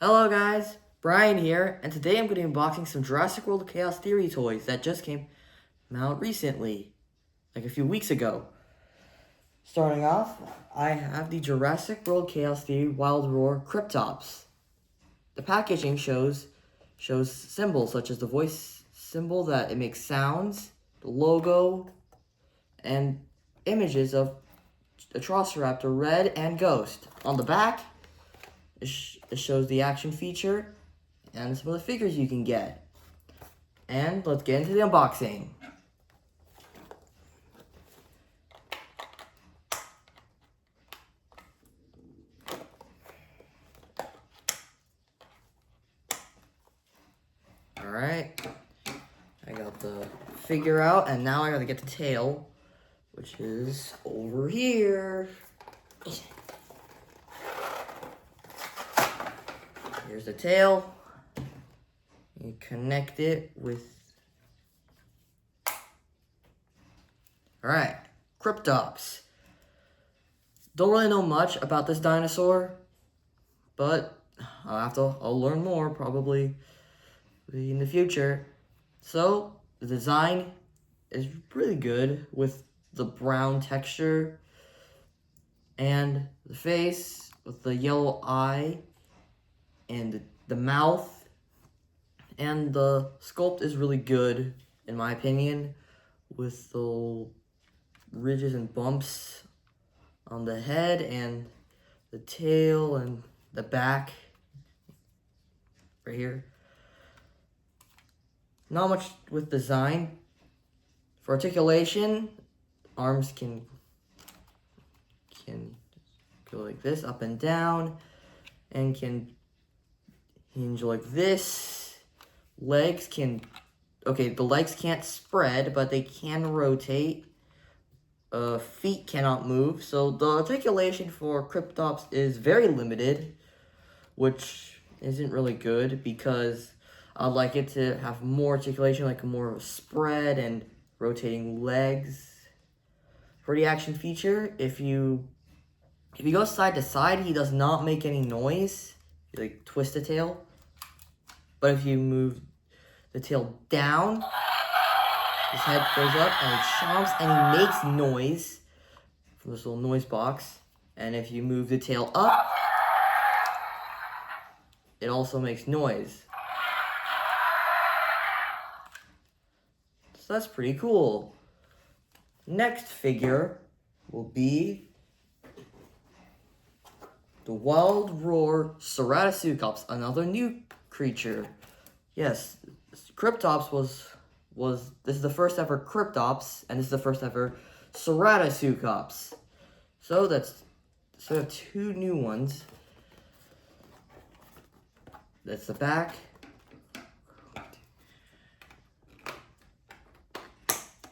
Hello guys, Brian here, and today I'm going to be unboxing some Jurassic World Chaos Theory toys that just came out recently, like a few weeks ago. Starting off, I have the Jurassic World Chaos Theory Wild Roar Cryptops. The packaging shows symbols such as the voice symbol that it makes sounds, the logo, and images of a Troceraptor Red and Ghost. On the back, it shows the action feature and some of the figures you can get. And let's get into the unboxing. Alright, I got the figure out, and now I gotta get the tail, which is over here. Here's the tail. You connect it with... Alright, Cryptops. Don't really know much about this dinosaur, but I'll learn more probably in the future. So, the design is really good with the brown texture and the face with the yellow eye and the mouth, and the sculpt is really good in my opinion with the ridges and bumps on the head and the tail and the back right here. Not much with design. For articulation, arms can go like this, up and down, and can hinge like this. Legs can, okay, the legs can't spread, but they can rotate. Feet cannot move, so the articulation for Cryptops is very limited, which isn't really good because I'd like it to have more articulation, like more spread and rotating legs. For the action feature, if you go side to side, he does not make any noise. You like twist the tail. But if you move the tail down, his head goes up and it chomps and he makes noise from this little noise box. And if you move the tail up, it also makes noise. So that's pretty cool. Next figure will be the Wild Roar Sukkomus, another new creature. Yes, Cryptops this is the first ever Cryptops, and this is the first ever Sukkomus. So we have two new ones. That's the back.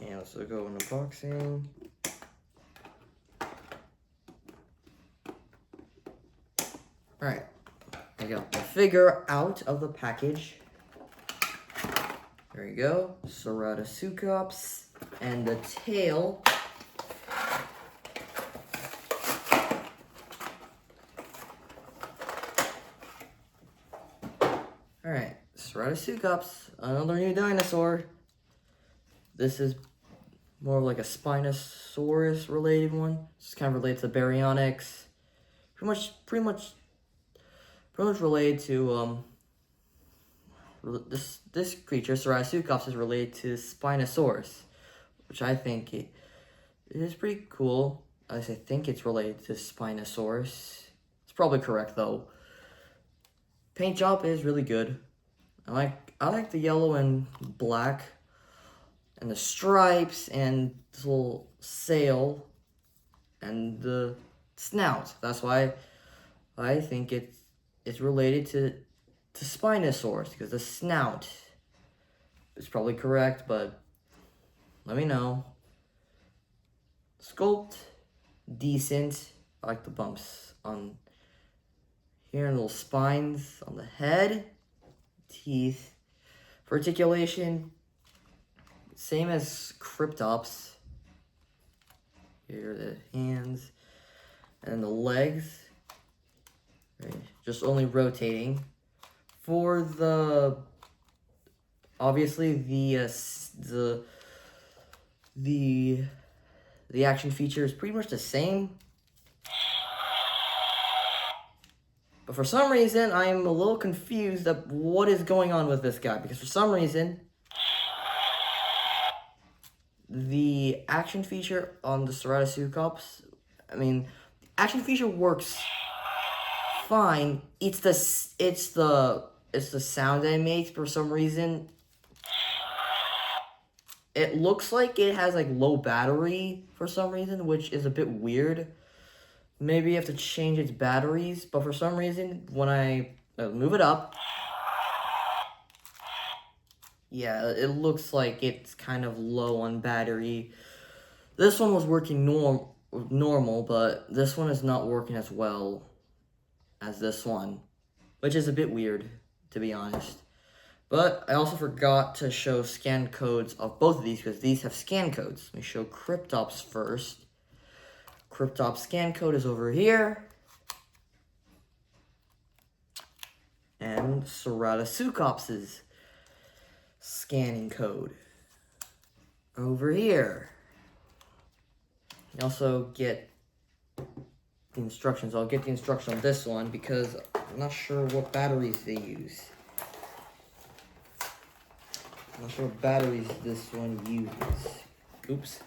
And let's go in unboxing. Alright, I got the figure out of the package. There you go, Sukkomus, and the tail. Alright, Sukkomus, another new dinosaur. This is more of like a Spinosaurus related one. It's kind of related to baryonyx. Pretty much related to this creature, Sukkomus, is related to Spinosaurus, which I think it is pretty cool. I think it's related to Spinosaurus. It's probably correct though. Paint job is really good. I like the yellow and black, and the stripes, and this little sail, and the snout. That's why I think it's related to Spinosaurus, because the snout is probably correct, but let me know. Sculpt, decent. I like the bumps on here and little spines on the head, teeth. For articulation, same as Cryptops. Here are the hands and the legs. Right. Just only rotating. for the obviously the action feature is pretty much the same. But for some reason, I am a little confused of what is going on with this guy. Because for some reason, the action feature on the Sukkomus, I mean, the action feature works fine. It's the sound that it makes. For some reason, it looks like it has like low battery for some reason, which is a bit weird. Maybe you have to change its batteries, but for some reason, when I move it up, yeah, it looks like it's kind of low on battery. This one was working normal, but this one is not working as well as this one, which is a bit weird, to be honest. But I also forgot to show scan codes of both of these, because these have scan codes. Let me show Cryptops first. Cryptops scan code is over here. And Sukkomus' scanning code over here. You also get the instructions. I'll get the instruction on this one because I'm not sure what batteries they use. I'm not sure what batteries this one uses. Oops.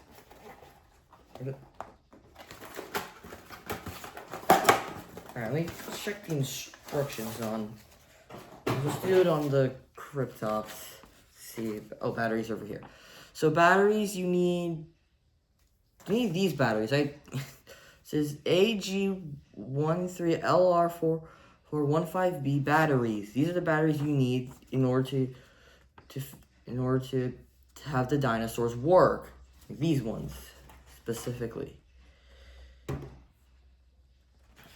Alright, let me check the instructions on. Let's do it on the Cryptops. See if, oh, batteries over here. So batteries, you need these batteries. It says AG13LR4415B batteries. These are the batteries you need in order to have the dinosaurs work. These ones specifically.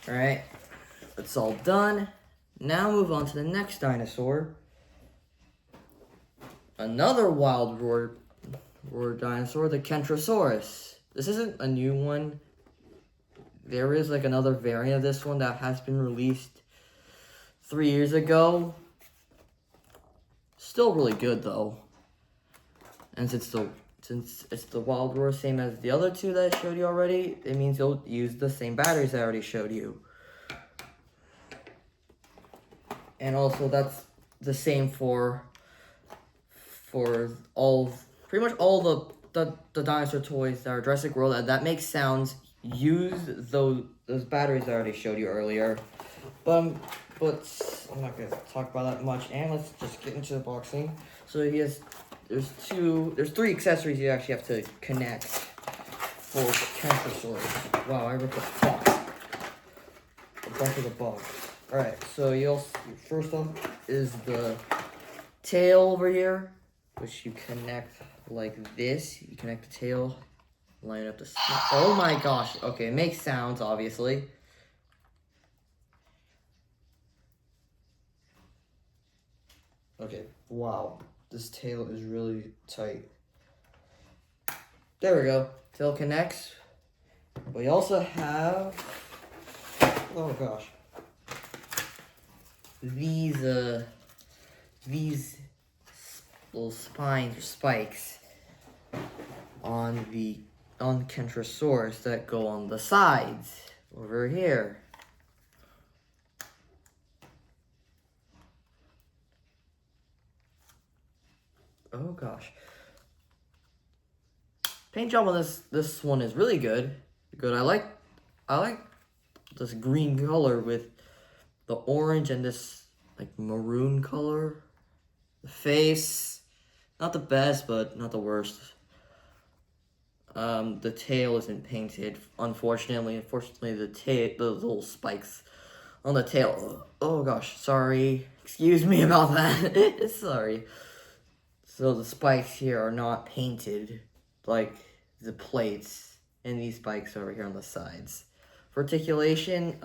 Alright, it's all done. Now move on to the next dinosaur. Another wild roar dinosaur, the Kentrosaurus. This isn't a new one. There is like another variant of this one that has been released 3 years ago. Still really good though. And since it's the wild roar, same as the other two that I showed you already, it means you'll use the same batteries I already showed you. And also that's the same for pretty much all the dinosaur toys that are Jurassic World that make sounds. Use those batteries I already showed you earlier. But I'm not gonna talk about that much. And let's just get into the boxing. So there's three accessories you actually have to connect for Kentrosaurus. Wow, I ripped the box. The back of the box. Alright, so first off is the tail over here, which you connect like this. You connect the tail, line up the oh my gosh. Okay, it makes sounds, obviously. Okay, wow. This tail is really tight. There we go. Tail connects. We also have, oh gosh, these little spines or spikes on Kentrosaurus that go on the sides over here. Oh gosh. Paint job on this one is really good. I like this green color with the orange and this like maroon color. The face, not the best, but not the worst. The tail isn't painted, unfortunately. Unfortunately, the little spikes on the tail. Oh gosh, sorry. Excuse me about that. Sorry. So the spikes here are not painted like the plates, and these spikes over here on the sides. For articulation,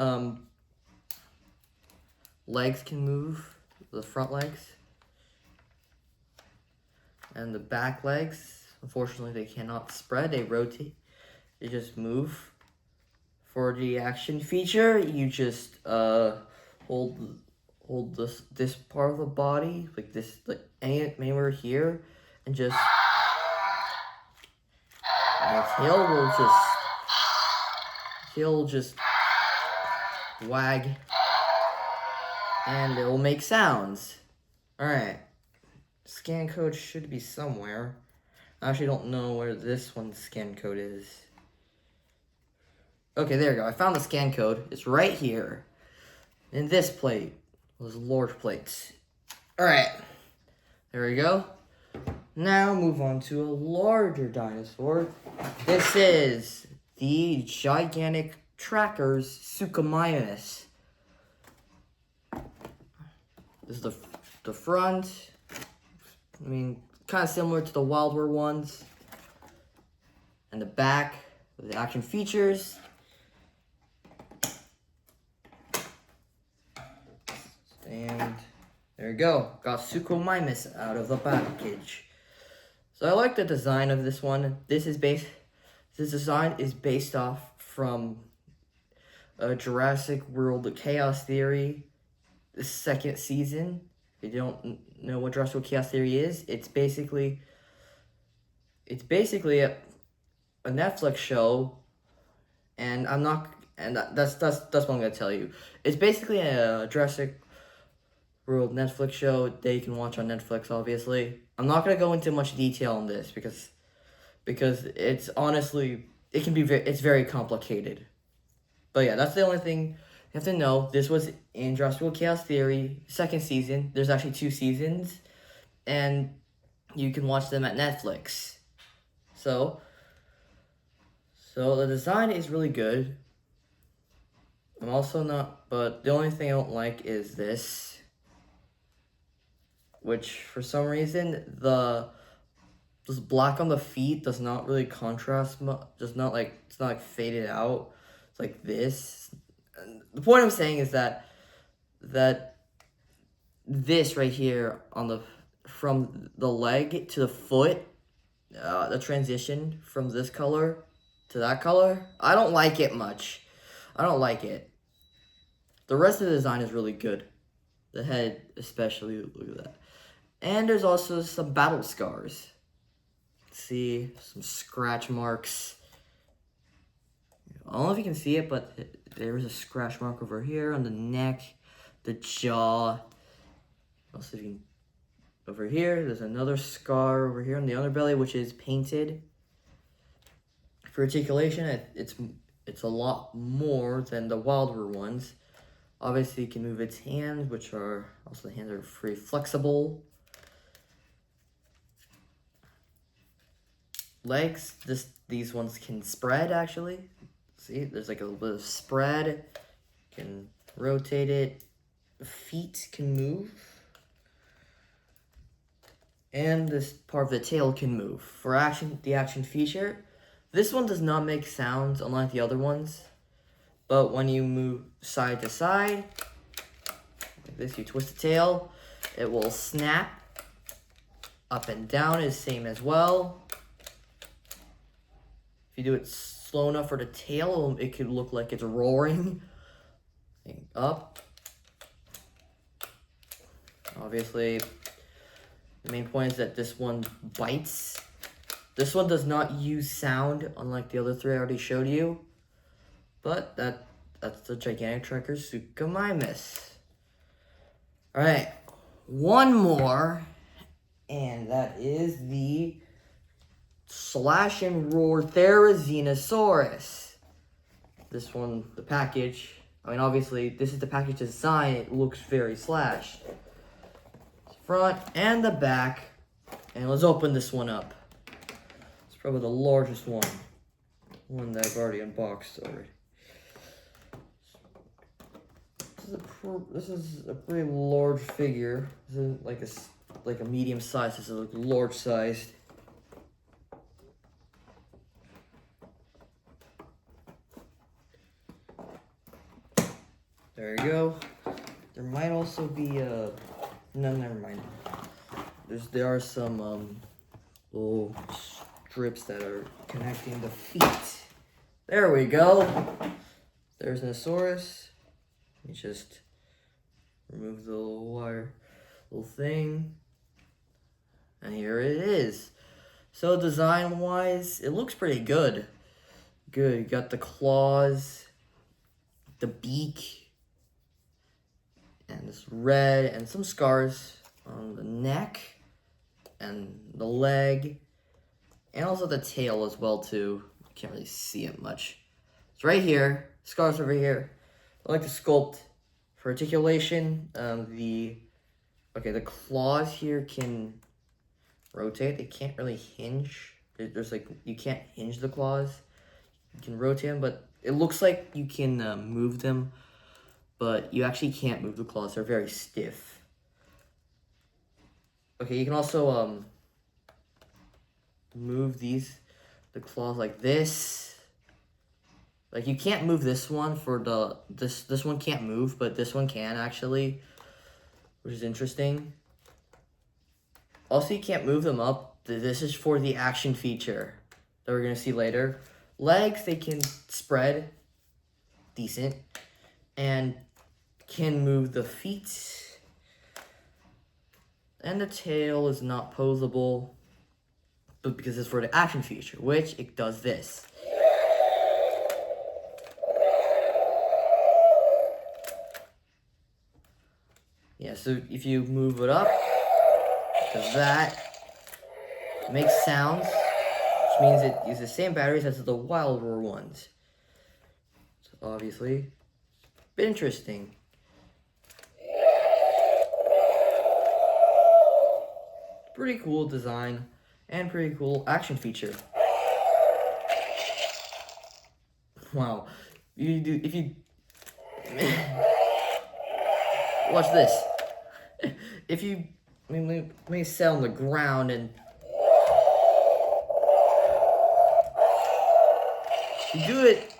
legs can move, the front legs. And the back legs, unfortunately, they cannot spread, they rotate, they just move. For the action feature, you just hold hold this part of the body, like this, like anywhere here, and just and the tail will just wag, and it will make sounds. All right, scan code should be somewhere. I actually don't know where this one's scan code is. Okay, there we go. I found the scan code. It's right here in this plate. Those large plates. All right, there we go. Now move on to a larger dinosaur. This is the gigantic trackers Sukkomus. This is the front. I mean, kind of similar to the Wilder ones. And the back, the action features. And there you go. Got Sukkomus out of the package. So I like the design of this one. This design is based off from Jurassic World: The Chaos Theory, the second season. If you don't know what Jurassic World: Chaos Theory is, it's basically a Netflix show, and that's what I'm gonna tell you. It's basically a Jurassic World Netflix show that you can watch on Netflix, obviously. I'm not going to go into much detail on this because it's honestly, it's very complicated. But yeah, that's the only thing you have to know. This was in Jurassic World Chaos Theory, second season. There's actually 2 seasons, and you can watch them at Netflix. So the design is really good. I'm also not, but the only thing I don't like is this, which for some reason this black on the feet does not really contrast much. It's not like faded out. It's like this. And the point I'm saying is that this right here from the leg to the foot, the transition from this color to that color, I don't like it much. I don't like it. The rest of the design is really good. The head especially, look at that. And there's also some battle scars. See, some scratch marks. I don't know if you can see it, but there's a scratch mark over here on the neck, the jaw. Also, if you can, over here, there's another scar over here on the underbelly, which is painted. For articulation, it's a lot more than the Wilder ones. Obviously, you can move its hands, which are also, the hands are pretty flexible. Legs, these ones can spread, actually. See, there's like a little bit of spread. Can rotate it. Feet can move. And this part of the tail can move. For the action feature, this one does not make sounds unlike the other ones. But when you move side to side, like this, you twist the tail, it will snap. Up and down is same as well. If you do it slow enough for the tail, it could look like it's roaring. Up. Obviously, the main point is that this one bites. This one does not use sound, unlike the other 3 I already showed you. But that's the gigantic tracker Sukkomus. Alright, one more, and that is the Slash and Roar Xenosaurus. This one, the package, I mean, obviously, this is the package design. It looks very Slash. Front and the back. And let's open this one up. It's probably the largest one. One that I've already unboxed already. This is a pretty large figure. This is like a medium size. This is like large sized. There you go. There might also be a... No, never mind. There are some little strips that are connecting the feet. There we go. There's Xenosaurus. Let me just Remove the little wire, little thing. And here it is. So design-wise, it looks pretty good. Good, you got the claws, the beak, and this red, and some scars on the neck, and the leg, and also the tail as well too. You can't really see it much. It's right here, scars over here. I like the sculpt for articulation. The claws here can rotate. They can't really hinge. There's like, you can't hinge the claws. You can rotate them, but it looks like you can move them, but you actually can't move the claws. They're very stiff. Okay, you can also move the claws like this. Like, you can't move this one for this one can't move, but this one can actually, which is interesting. Also, you can't move them up. This is for the action feature that we're gonna see later. Legs, they can spread decent and can move the feet. And the tail is not posable, but because it's for the action feature, which it does this. Yeah, so if you move it up, it does that. It makes sounds, which means it uses the same batteries as the wilder ones. So obviously, a bit interesting. Pretty cool design and pretty cool action feature. Wow, if you watch this. If you may sit on the ground and you do it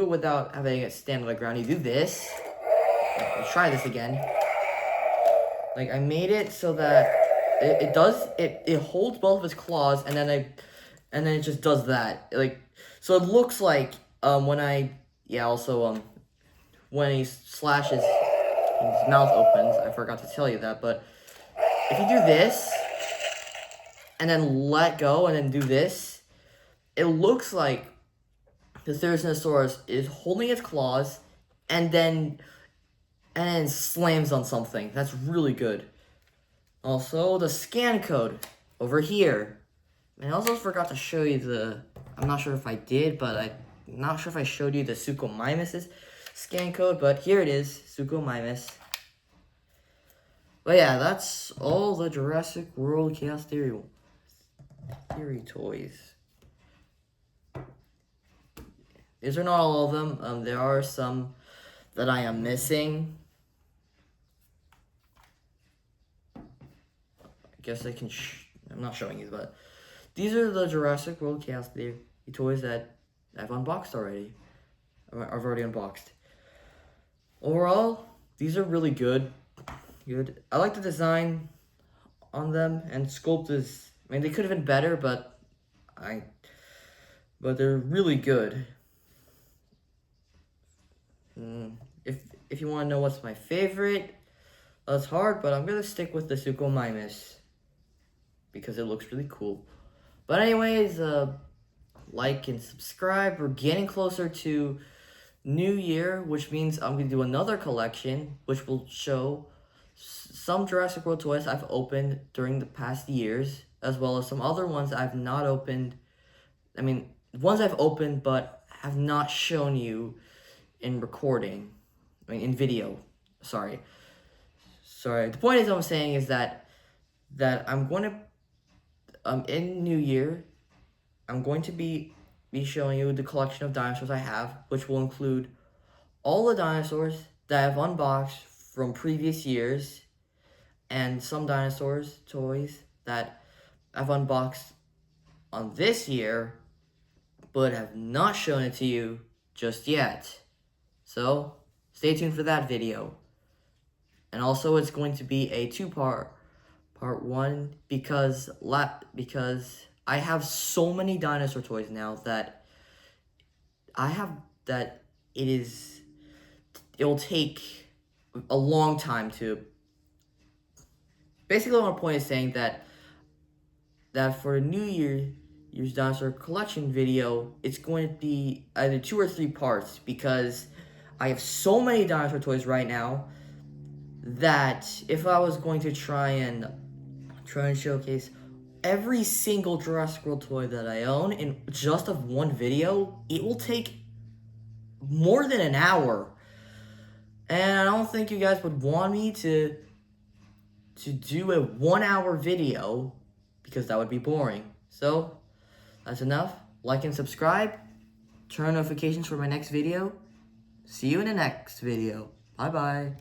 without having it stand on the ground. You do this. Let's try this again. Like, I made it so that it holds both of its claws, and then it just does that. Like, so it looks like when he slashes, his mouth opens. I forgot to tell you that, but if you do this and then let go and then do this, it looks like the Xenosaurus is holding its claws and then slams on something. That's really good. Also, the scan code over here. And I also forgot to show you I'm not sure if I did, but I'm not sure if I showed you the Sukkomus' scan code, but here it is, Sukkomus. But yeah, that's all the Jurassic World Chaos Theory toys. These are not all of them. There are some that I am missing. I guess I can. I'm not showing you, but these are the Jurassic World Chaos Theory toys that I've unboxed already. I've already unboxed. Overall, these are really good. I like the design on them, and sculpt is. I mean, they could have been better, but they're really good. If you want to know what's my favorite, that's hard, but I'm gonna stick with the Sukkomus because it looks really cool. But anyways, like and subscribe. We're getting closer to New Year, which means I'm gonna do another collection, which will show some Jurassic World toys I've opened during the past years, as well as some other ones I've not opened. I mean, ones I've opened but have not shown you in recording. I mean, in video. Sorry. The point is, I'm saying is that I'm going to, in New Year, I'm going to be showing you the collection of dinosaurs I have, which will include all the dinosaurs that I've unboxed from previous years, and some dinosaurs toys that I've unboxed on this year, but have not shown it to you just yet. So, stay tuned for that video. And also, it's going to be a two-part. Part one, because I have so many dinosaur toys now that it'll take a long time to. Basically, my point is saying that for the New Year's dinosaur collection video, it's going to be either 2 or 3 parts because I have so many dinosaur toys right now that if I was going to try and showcase every single Jurassic World toy that I own in just of one video, it will take more than an hour. And I don't think you guys would want me to do a 1-hour video because that would be boring. So, that's enough. Like and subscribe. Turn on notifications for my next video. See you in the next video. Bye-bye.